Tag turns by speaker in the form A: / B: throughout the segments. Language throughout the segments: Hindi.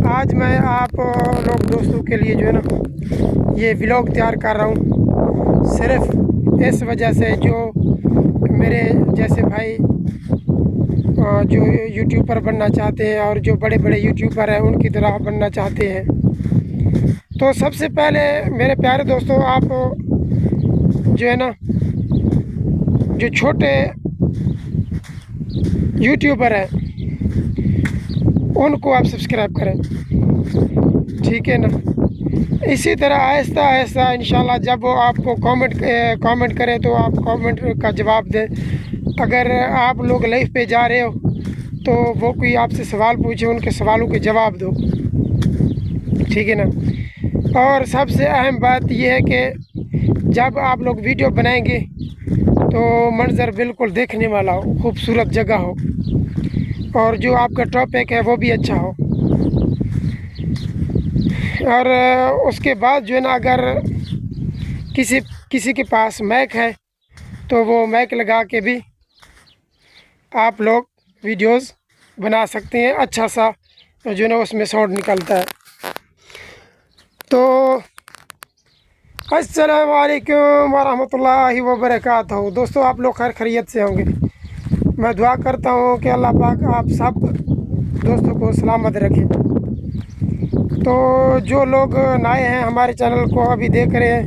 A: आज मैं आप लोग दोस्तों के लिए जो है ना ये व्लॉग तैयार कर रहा हूँ, सिर्फ इस वजह से जो मेरे जैसे भाई जो यूट्यूबर बनना चाहते हैं और जो बड़े बड़े यूट्यूबर हैं उनकी तरह बनना चाहते हैं। तो सबसे पहले मेरे प्यारे दोस्तों, आप जो है ना जो छोटे यूट्यूबर हैं उनको आप सब्सक्राइब करें, ठीक है ना। इसी तरह आहिस्ता आहिस्ता इंशाल्लाह जब वो आपको कमेंट करे तो आप कमेंट का जवाब दें। अगर आप लोग लाइव पे जा रहे हो तो वो कोई आपसे सवाल पूछे, उनके सवालों के जवाब दो, ठीक है ना। और सबसे अहम बात यह है कि जब आप लोग वीडियो बनाएंगे तो मंज़र बिल्कुल देखने वाला हो, खूबसूरत जगह हो, और जो आपका टॉपिक है वो भी अच्छा हो। और उसके बाद जो है ना अगर किसी के पास माइक है तो वो माइक लगा के भी आप लोग वीडियोस बना सकते हैं, अच्छा सा जो है ना उसमें साउंड निकलता है। तो अस्सलाम वालेकुम वरहमतुल्लाहि वबरकातुहू। दोस्तों, आप लोग खैर खैरियत से होंगे। मैं दुआ करता हूँ कि अल्लाह पाक आप सब दोस्तों को सलामत रखे। तो जो लोग नए हैं हमारे चैनल को अभी देख रहे हैं,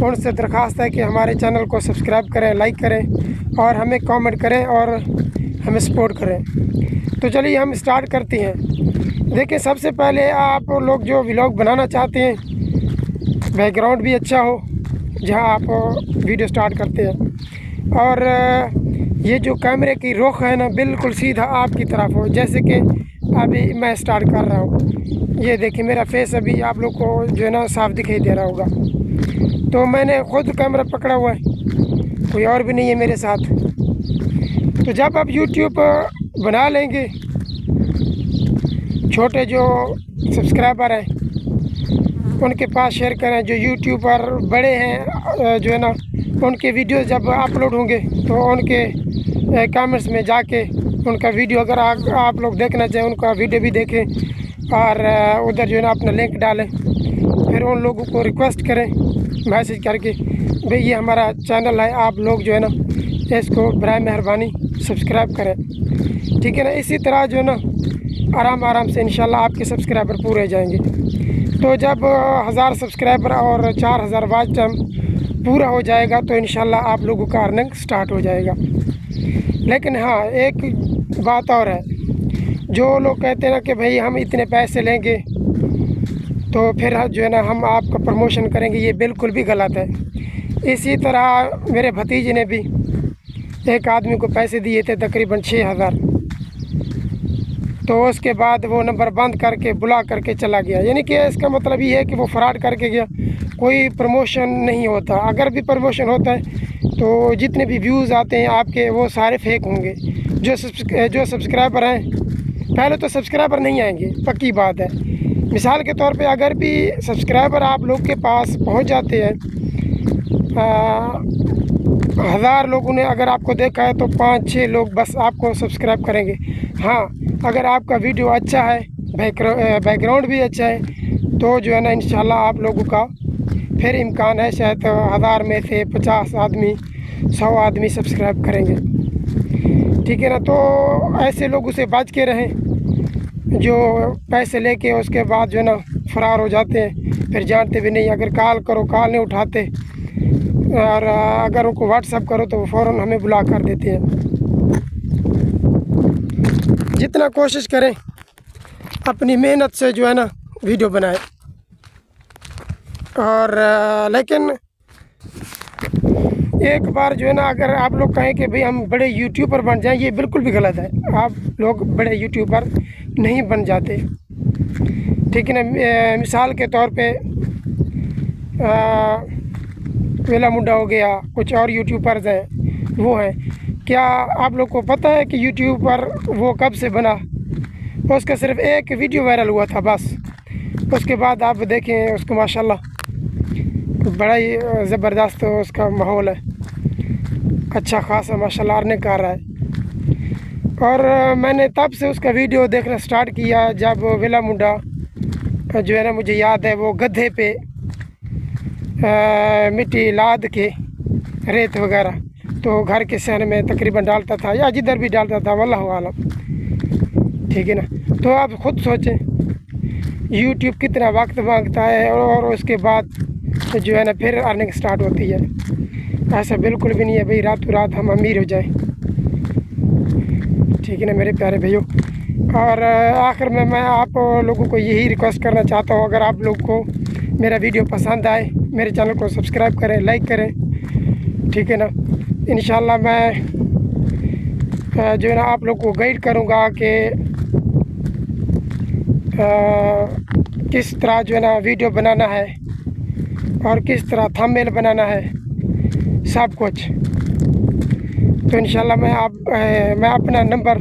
A: उनसे दरख्वास्त है कि हमारे चैनल को सब्सक्राइब करें, लाइक करें और हमें कमेंट करें और हमें सपोर्ट करें। तो चलिए हम स्टार्ट करते हैं। देखिए, सबसे पहले आप लोग जो व्लॉग बनाना चाहते हैं, बैकग्राउंड भी अच्छा हो जहां आप वीडियो स्टार्ट करते हैं, और ये जो कैमरे की रुख है ना बिल्कुल सीधा आपकी तरफ हो, जैसे कि अभी मैं स्टार्ट कर रहा हूँ। ये देखिए मेरा फेस अभी आप लोग को जो है ना साफ दिखाई दे रहा होगा। तो मैंने ख़ुद कैमरा पकड़ा हुआ है, कोई और भी नहीं है मेरे साथ। तो जब आप यूट्यूब बना लेंगे, छोटे जो सब्सक्राइबर हैं उनके पास शेयर करें। जो यूट्यूबर बड़े हैं जो है ना उनके वीडियो जब अपलोड होंगे तो उनके कमेंट्स में जाके उनका वीडियो अगर आप लोग देखना चाहें उनका वीडियो भी देखें, और उधर जो है ना अपना लिंक डालें। फिर उन लोगों को रिक्वेस्ट करें मैसेज करके, भाई ये हमारा चैनल है, आप लोग जो है ना इसको बराए मेहरबानी सब्सक्राइब करें, ठीक है ना। इसी तरह जो है ना आराम से इंशाल्लाह आपके सब्सक्राइबर पूरे हो जाएंगे। तो जब 1000 सब्सक्राइबर और 4000 वॉच टाइम पूरा हो जाएगा तो इंशाल्लाह आप लोगों का अर्निंग स्टार्ट हो जाएगा। लेकिन हाँ, एक बात और है, जो लोग कहते हैं ना कि भाई हम इतने पैसे लेंगे तो फिर जो है ना हम आपका प्रमोशन करेंगे, ये बिल्कुल भी गलत है। इसी तरह मेरे भतीजे ने भी एक आदमी को पैसे दिए थे तकरीबन 6000, तो उसके बाद वो नंबर बंद करके बुला करके चला गया। यानी कि इसका मतलब ये है कि वो फ्रॉड करके गया, कोई प्रमोशन नहीं होता। अगर भी प्रमोशन होता है तो जितने भी व्यूज़ आते हैं आपके वो सारे फेक होंगे। जो सब्सक्राइबर हैं, पहले तो सब्सक्राइबर नहीं आएंगे, पक्की बात है। मिसाल के तौर पे अगर भी सब्सक्राइबर आप लोग के पास पहुंच जाते हैं, 1000 लोगों ने अगर आपको देखा है तो 5-6 लोग बस आपको सब्सक्राइब करेंगे। हाँ, अगर आपका वीडियो अच्छा है, बैकग्राउंड भी अच्छा है, तो जो है ना इंशाल्लाह आप लोगों का फिर इम्कान है शायद 1000 में से 50 आदमी 100 आदमी सब्सक्राइब करेंगे, ठीक है ना। तो ऐसे लोगों से बच के रहें जो पैसे लेके उसके बाद जो है ना फ़रार हो जाते हैं, फिर जानते भी नहीं। अगर कॉल करो कॉल नहीं उठाते, और अगर उनको व्हाट्सअप करो तो वो फ़ौरन हमें ब्लॉक कर देते हैं। जितना कोशिश करें अपनी मेहनत से जो है ना वीडियो बनाएं, और लेकिन एक बार जो है ना अगर आप लोग कहें कि भाई हम बड़े यूट्यूबर बन जाएं, ये बिल्कुल भी गलत है। आप लोग बड़े यूट्यूबर नहीं बन जाते, ठीक है ना। मिसाल के तौर पे वेला मुंडा हो गया, कुछ और यूट्यूबर्स हैं वो हैं। क्या आप लोग को पता है कि यूट्यूबर वो कब से बना? उसका सिर्फ एक वीडियो वायरल हुआ था बस। उसके बाद आप देखें उसको माशाल्लाह बड़ा ही ज़बरदस्त उसका माहौल है, अच्छा खासा माशाल्लाह अर्निंग कर रहा है। और मैंने तब से उसका वीडियो देखना स्टार्ट किया जब वेला मुंडा जो है ना मुझे याद है वो गड्ढे पे मिट्टी लाद के रेत वगैरह तो घर के सहन में तकरीबन डालता था या जिधर भी डालता था, वल्लाहु आलम। ठीक है ना। तो आप ख़ुद सोचें यूट्यूब कितना वक्त मांगता है और उसके बाद जो है ना फिर अर्निंग स्टार्ट होती है। ऐसा बिल्कुल भी नहीं है भाई रातों रात हम अमीर हो जाएं। ठीक है ना मेरे प्यारे भाइयों। और आखिर में मैं आप लोगों को यही रिक्वेस्ट करना चाहता हूँ, अगर आप लोग को मेरा वीडियो पसंद आए मेरे चैनल को सब्सक्राइब करें, लाइक करें। ठीक है ना। इंशाल्लाह मैं जो है ना आप लोग को गाइड करूँगा कि किस तरह जो है ना वीडियो बनाना है और किस तरह थंबनेल बनाना है, सब कुछ। तो इंशाल्लाह मैं अपना नंबर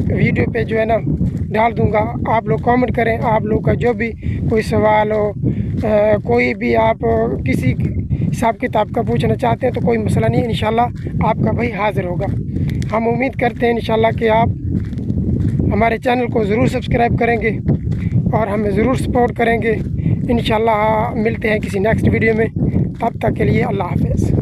A: वीडियो पे जो है ना डाल दूँगा। आप लोग कमेंट करें, आप लोग का जो भी कोई सवाल हो, कोई भी आप किसी हिसाब किताब का पूछना चाहते हैं तो कोई मसला नहीं, इंशाल्लाह आपका भाई हाज़िर होगा। हम उम्मीद करते हैं इंशाल्लाह कि आप हमारे चैनल को ज़रूर सब्सक्राइब करेंगे और हमें ज़रूर सपोर्ट करेंगे। इंशाल्लाह मिलते हैं किसी नेक्स्ट वीडियो में, तब तक के लिए अल्लाह हाफ़िज़।